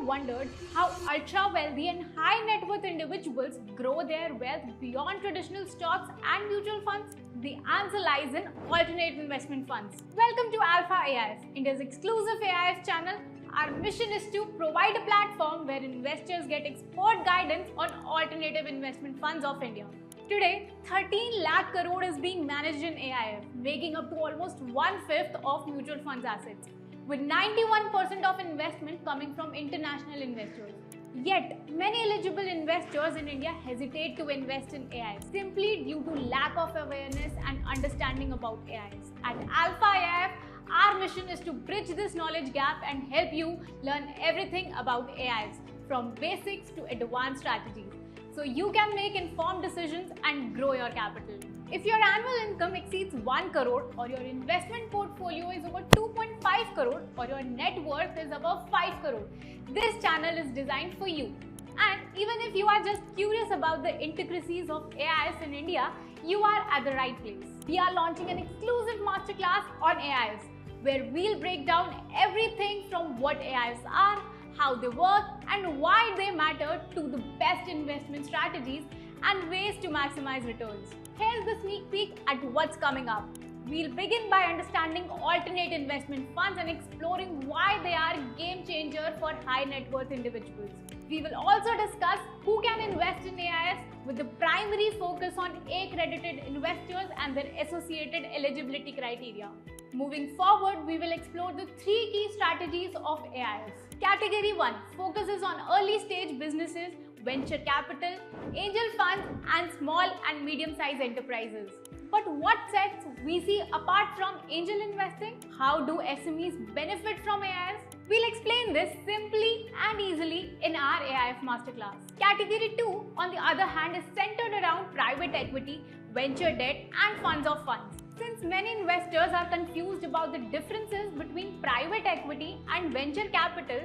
wondered how ultra wealthy and high net worth individuals grow their wealth beyond traditional stocks and mutual funds? The answer lies in alternate investment funds. Welcome to Alpha AIF, India's exclusive AIF channel. Our mission is to provide a platform where investors get expert guidance on alternative investment funds of India. Today, 13 lakh crore is being managed in AIF, making up to almost 1/5 of mutual funds assets, with 91% of investment coming from international investors. Yet, many eligible investors in India hesitate to invest in AIFs simply due to lack of awareness and understanding about AIFs. At Alpha AIF, our mission is to bridge this knowledge gap and help you learn everything about AIFs, from basics to advanced strategies, so you can make informed decisions and grow your capital. If your annual income exceeds 1 crore or your investment portfolio is over 2.5 crore or your net worth is above 5 crore, this channel is designed for you. And even if you are just curious about the intricacies of AIFs in India, you are at the right place. We are launching an exclusive masterclass on AIFs, where we'll break down everything from what AIFs are, how they work, and why they matter, to the best investment strategies and ways to maximize returns. Here's the sneak peek at what's coming up. We'll begin by understanding alternate investment funds and exploring why they are a game changer for high net worth individuals. We will also discuss who can invest in AIFs, with the primary focus on accredited investors and their associated eligibility criteria. Moving forward, we will explore the 3 key strategies of AIFs. Category 1 focuses on early stage businesses, venture capital, angel funds, and small and medium-sized enterprises. But what sets VC apart from angel investing? How do SMEs benefit from AIFs? We'll explain this simply and easily in our AIF masterclass. Category 2, on the other hand, is centered around private equity, venture debt, and funds of funds. Since many investors are confused about the differences between private equity and venture capital,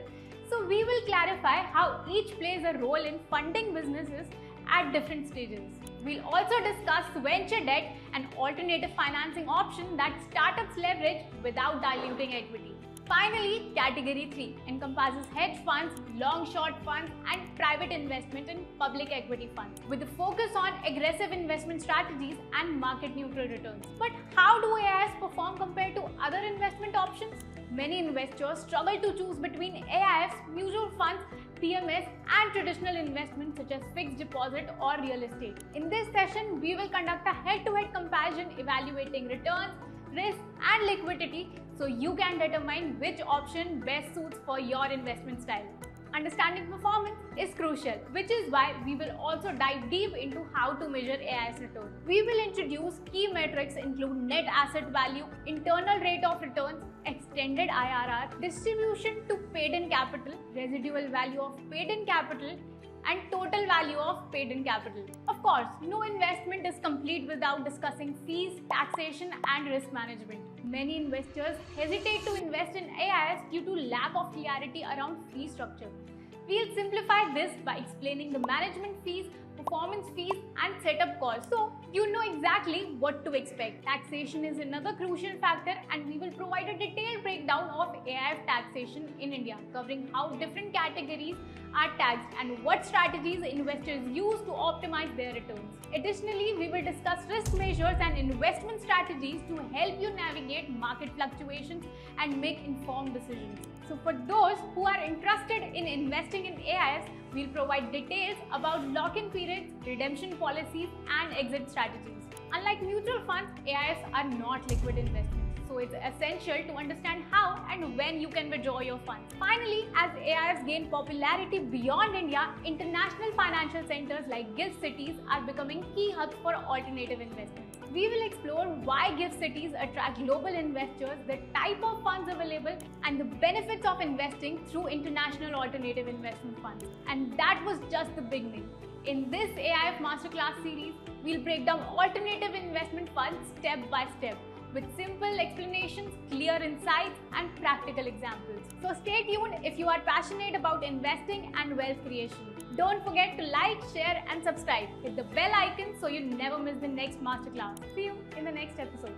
so we will clarify how each plays a role in funding businesses at different stages. We'll also discuss venture debt, an alternative financing option that startups leverage without diluting equity. Finally, Category 3 encompasses hedge funds, long-short funds, and private investment in public equity funds, with a focus on aggressive investment strategies and market-neutral returns. But how do AIFs perform compared to other investment options? Many investors struggle to choose between AIFs, mutual funds, PMS, and traditional investments such as fixed deposit or real estate. In this session, we will conduct a head-to-head comparison evaluating returns, risk, and liquidity, so you can determine which option best suits for your investment style. Understanding performance is crucial, which is why we will also dive deep into how to measure AIF's return. We will introduce key metrics include net asset value, internal rate of returns, extended IRR, distribution to paid-in capital, residual value of paid-in capital, and total value of paid-in capital. Of course, no investment is complete without discussing fees, taxation, and risk management. Many investors hesitate to invest in AIFs due to lack of clarity around fee structure. We'll simplify this by explaining the management fees, performance fees, and setup costs, so you know exactly what to expect. Taxation is another crucial factor, and we will provide a detailed breakdown of AIF taxation in India, covering how different categories are taxed and what strategies investors use to optimize their returns. Additionally, we will discuss risk measures and investment strategies to help you navigate market fluctuations and make informed decisions. So for those who are interested in investing in AIFs, we'll provide details about lock-in periods, redemption policies, and exit strategies. Unlike mutual funds, AIFs are not liquid investments, so it's essential to understand how and when you can withdraw your funds. Finally, as AIFs gain popularity beyond India, international financial centers like GIFT Cities are becoming key hubs for alternative investments. We will explore why GIFT Cities attract global investors, the type of funds available, and the benefits of investing through international alternative investment funds. And that was just the beginning. In this AIF Masterclass series, we'll break down alternative investment funds step by step, with simple explanations, clear insights, and practical examples. So stay tuned if you are passionate about investing and wealth creation. Don't forget to like, share, and subscribe. Hit the bell icon so you never miss the next masterclass. See you in the next episode.